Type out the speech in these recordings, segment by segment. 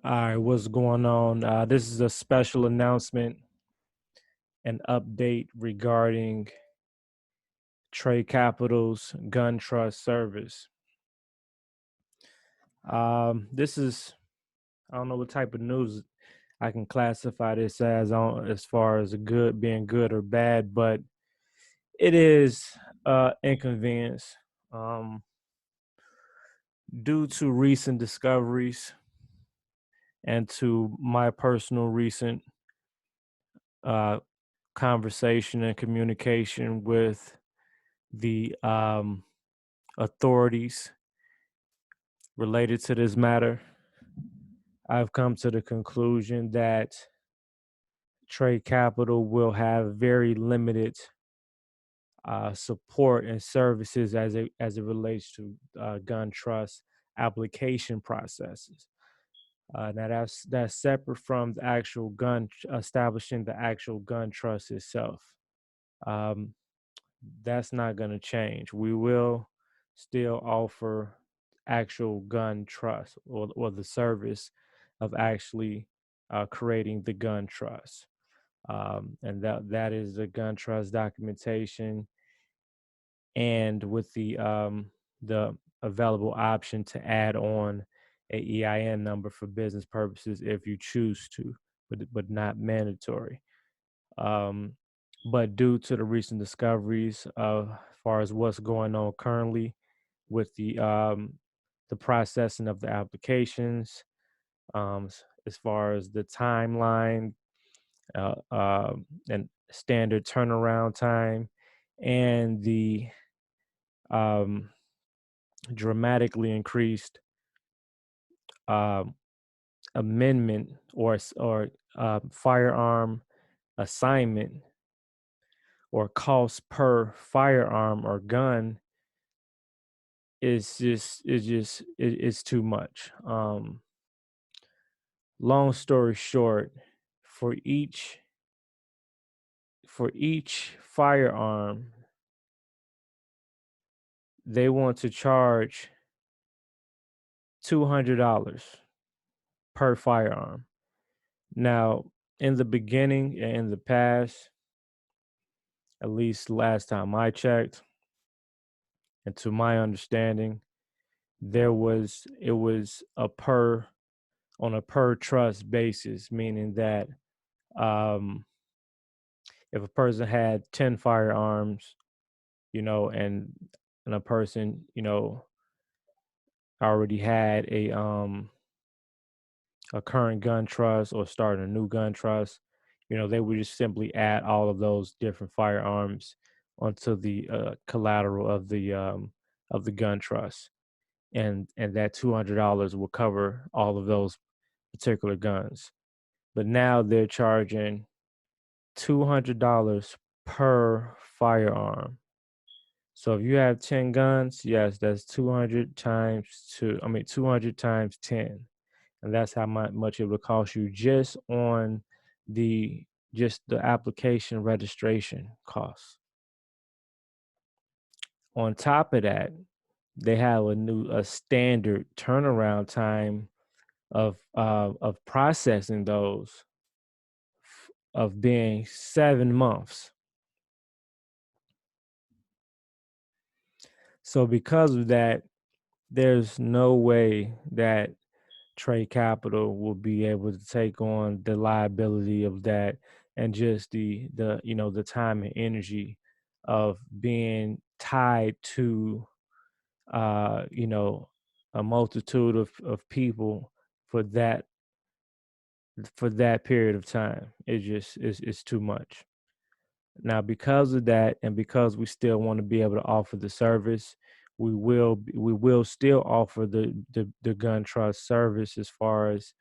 All right, what's going on? This is a special announcement and update regarding Trade Capital's Guntrust service. This is, I don't know what type of news I can classify this as far as being good or bad, but it is inconvenience due to recent discoveries and to my personal recent uh, conversation and communication with the authorities related to this matter. I've come to the conclusion that Trade Capital will have very limited support and services as it relates to gun trust application processes. Now that's separate from the actual establishing the actual gun trust itself. Um, that's not going to change. We will still offer actual gun trust or the service of actually creating the gun trust. And that is the gun trust documentation, and with the available option to add on a EIN number for business purposes if you choose to, but not mandatory. Um, but due to the recent discoveries as far as what's going on currently with the processing of the applications, as far as the timeline and standard turnaround time, and the um, dramatically increased um, amendment or firearm assignment or cost per firearm or gun it's too much. Long story short, for each firearm, they want to charge $200 per firearm. Now, in the beginning and in the past, at least last time I checked, and to my understanding, it was a per on a per trust basis, meaning that um, if a person had 10 firearms, and a person, already had a current gun trust or starting a new gun trust, they would just simply add all of those different firearms onto the collateral of the gun trust, and that $200 will cover all of those particular guns. But now they're charging $200 per firearm. So if you have 10 guns, yes, that's 200 times 200 times 10. And that's how much it would cost you just on the the application registration costs. On top of that, they have a standard turnaround time of processing those of being 7 months. So because of that, there's no way that Trade Capital will be able to take on the liability of that, and just the time and energy of being tied to a multitude of people for that period of time. It just is too much. Now, because of that, and because we still want to be able to offer the service, we will still offer the gun trust service as far as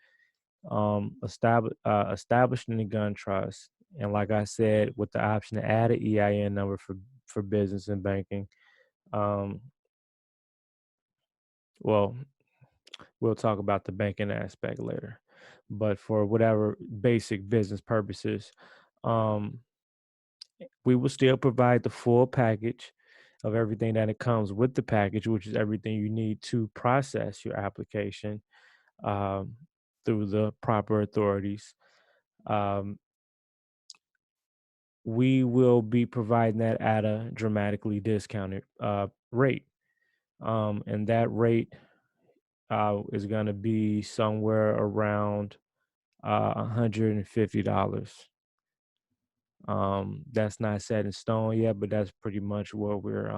establishing the gun trust, and like I said, with the option to add an EIN number for business and banking. Um, well, we'll talk about the banking aspect later, but for whatever basic business purposes, um, we will still provide the full package of everything that it comes with the package, which is everything you need to process your application. Um, through the proper authorities, um, we will be providing that at a dramatically discounted rate. And that rate is going to be somewhere around $150. That's not set in stone yet, but that's pretty much what we're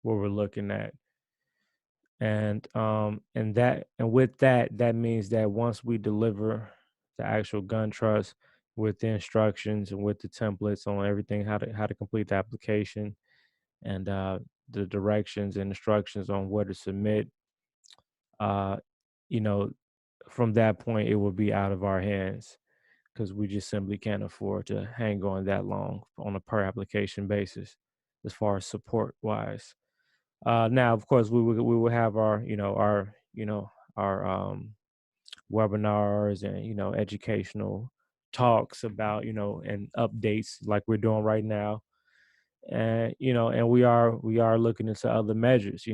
looking at. And with that, that means that once we deliver the actual gun trust with the instructions and with the templates on everything, how to complete the application, and the directions and instructions on where to submit, uh, you know, from that point it will be out of our hands, because we just simply can't afford to hang on that long on a per application basis as far as support wise. Now, of course, we will have our our webinars and educational talks about and updates like we're doing right now, and and we are looking into other measures,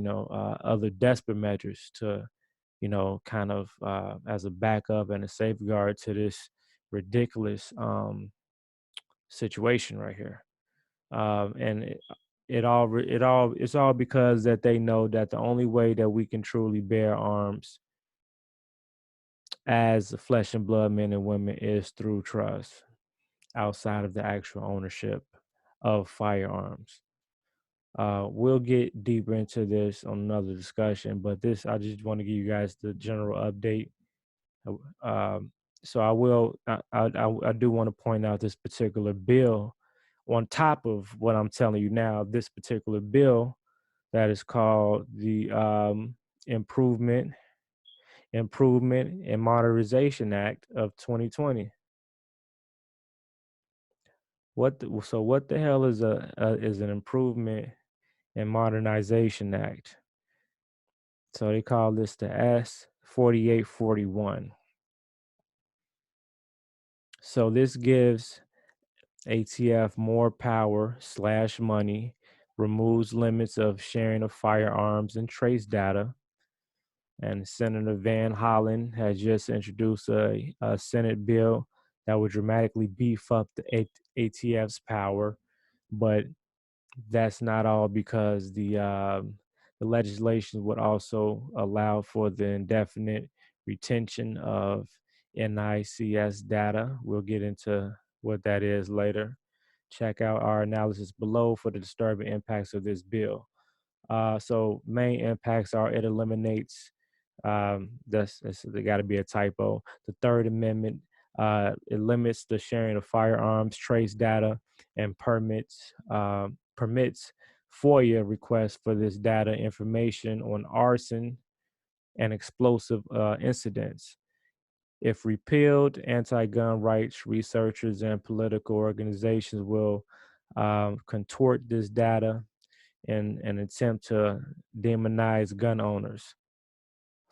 other desperate measures to kind of as a backup and a safeguard to this ridiculous situation right here. And it's all because that they know that the only way that we can truly bear arms as flesh and blood men and women is through trust, outside of the actual ownership of firearms. We'll get deeper into this on another discussion, but this I just want to give you guys the general update. Um, so I do want to point out this particular bill on top of what I'm telling you now. This particular bill that is called the Improvement and Modernization Act of 2020. What the hell is an Improvement and Modernization Act? So they call this the S 4841. So this gives ATF more power slash money, removes limits of sharing of firearms and trace data. And Senator Van Hollen has just introduced a Senate bill that would dramatically beef up the ATF's power. But that's not all, because the legislation would also allow for the indefinite retention of NICS data. We'll get into what that is later. Check out our analysis below for the disturbing impacts of this bill. So main impacts are: it eliminates, that's there got to be a typo. The Third Amendment, it limits the sharing of firearms, trace data, and permits FOIA requests for this data information on arson and explosive incidents. If repealed, anti-gun rights researchers and political organizations will contort this data in an attempt to demonize gun owners.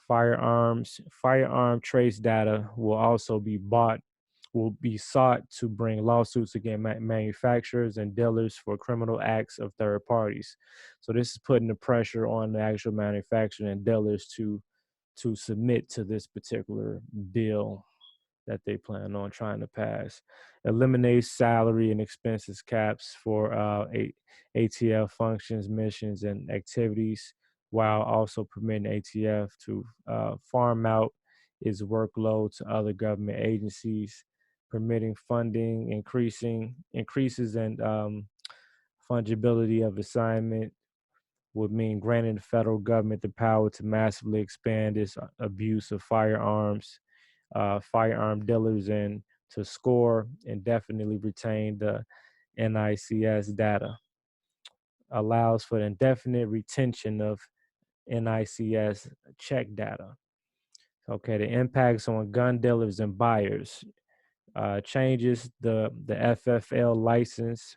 Firearm trace data will be sought to bring lawsuits against manufacturers and dealers for criminal acts of third parties. So this is putting the pressure on the actual manufacturer and dealers to submit to this particular bill that they plan on trying to pass. Eliminates salary and expenses caps for ATF functions, missions, and activities, while also permitting ATF to farm out its workload to other government agencies, permitting funding increases and fungibility of assignment would mean granting the federal government the power to massively expand its abuse of firearms, firearm dealers, and to score and definitely retain the NICS data. Allows for the indefinite retention of NICS check data. Okay, the impacts on gun dealers and buyers. Changes the FFL license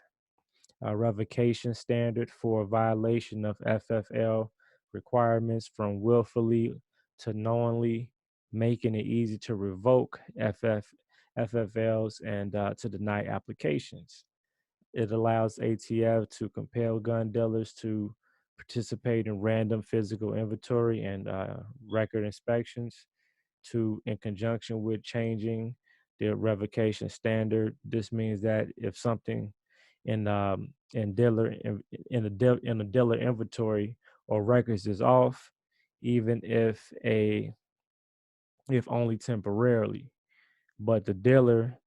revocation standard for violation of FFL requirements from willfully to knowingly, making it easy to revoke FFLs and to deny applications. It allows ATF to compel gun dealers to participate in random physical inventory and record inspections. to, in conjunction with changing the revocation standard. This means that if something in dealer in a dealer inventory or records is off, even if only temporarily, but the dealer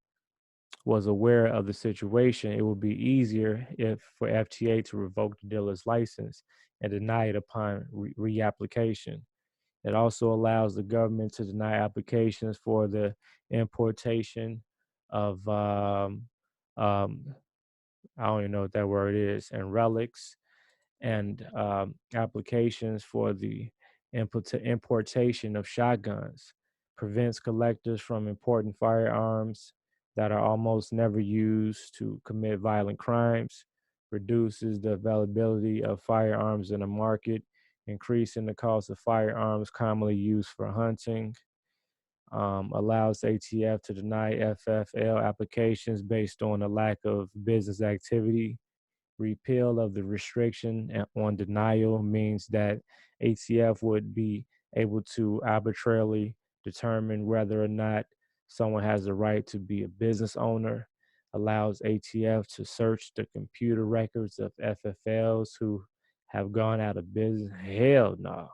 was aware of the situation, it would be easier if for FTA to revoke the dealer's license and deny it upon reapplication. It also allows the government to deny applications for the importation of um, I don't even know what that word is, and relics, and applications for the importation of shotguns, prevents collectors from importing firearms that are almost never used to commit violent crimes, reduces the availability of firearms in the market, increasing the cost of firearms commonly used for hunting, allows ATF to deny FFL applications based on a lack of business activity. Repeal of the restriction on denial means that ATF would be able to arbitrarily determine whether or not someone has the right to be a business owner, allows ATF to search the computer records of FFLs who have gone out of business. Hell no.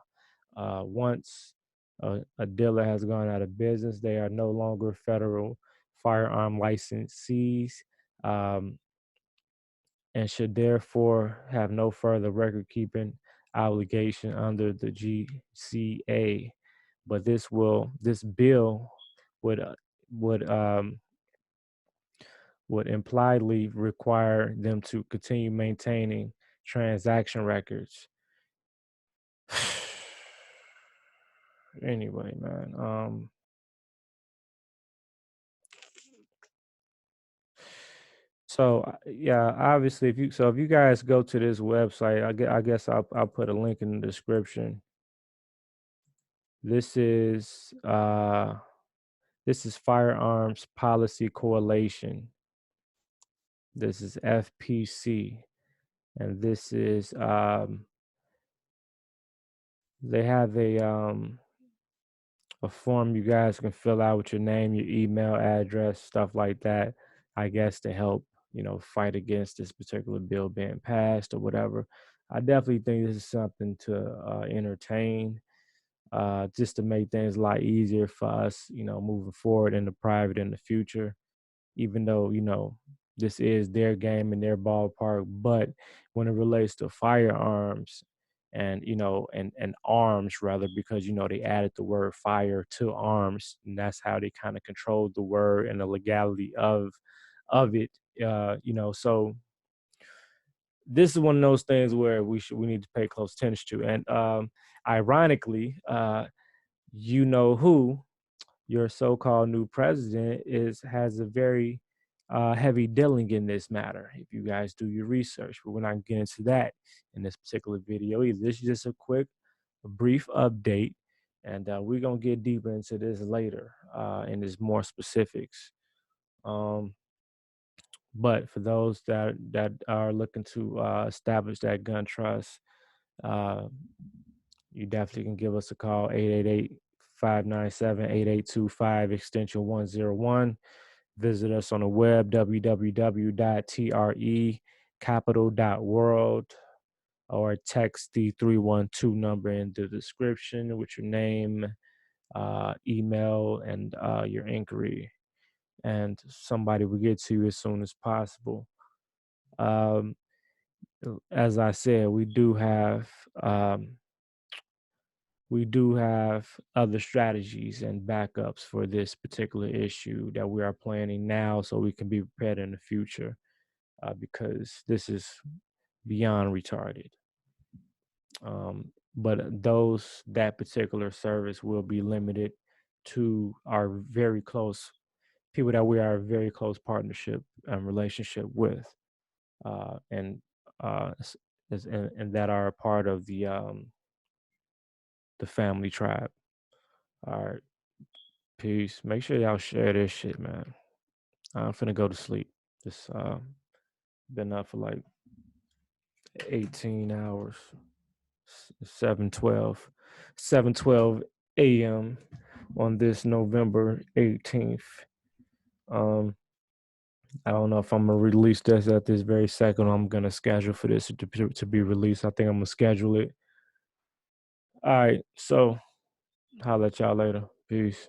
Once a dealer has gone out of business, they are no longer federal firearm licensees. Um, and should therefore have no further record keeping obligation under the GCA. But this bill would uh, would um, would impliedly require them to continue maintaining transaction records. Anyway, man. So yeah, obviously, if you guys go to this website, I guess I'll put a link in the description. This is Firearms Policy Coalition. This is FPC, and this is they have a form you guys can fill out with your name, your email address, stuff like that. I guess to help fight against this particular bill being passed or whatever. I definitely think this is something to entertain, just to make things a lot easier for us, moving forward in the private in the future, even though, this is their game in their ballpark. But when it relates to firearms and, and arms rather, because, they added the word fire to arms, and that's how they kind of controlled the word and the legality of it. So this is one of those things where we need to pay close attention to. And ironically, who your so-called new president has a very heavy dealing in this matter. If you guys do your research, but we're not getting into that in this particular video either. This is just a brief update, and we're gonna get deeper into this later, and there's more specifics. Um, but for those that are looking to establish that gun trust, uh, you definitely can give us a call, 888-597-8825, extension 101. Visit us on the web, www.trecapital.world, or text the 312 number in the description with your name, email, and your inquiry. And somebody will get to you as soon as possible. Um, as I said, we do have other strategies and backups for this particular issue that we are planning now so we can be prepared in the future, because this is beyond retarded. But that particular service will be limited to our very close people that we are a very close partnership and relationship with, and and that are a part of the family tribe. All right. Peace. Make sure y'all share this shit, man. I'm finna go to sleep. Just been up for like 18 hours. 7:12 a.m. on this November 18th. Um, I don't know if I'm gonna release this at this very second. I'm gonna schedule for this to be released. I think I'm gonna schedule it. All right, so holla at y'all later. Peace.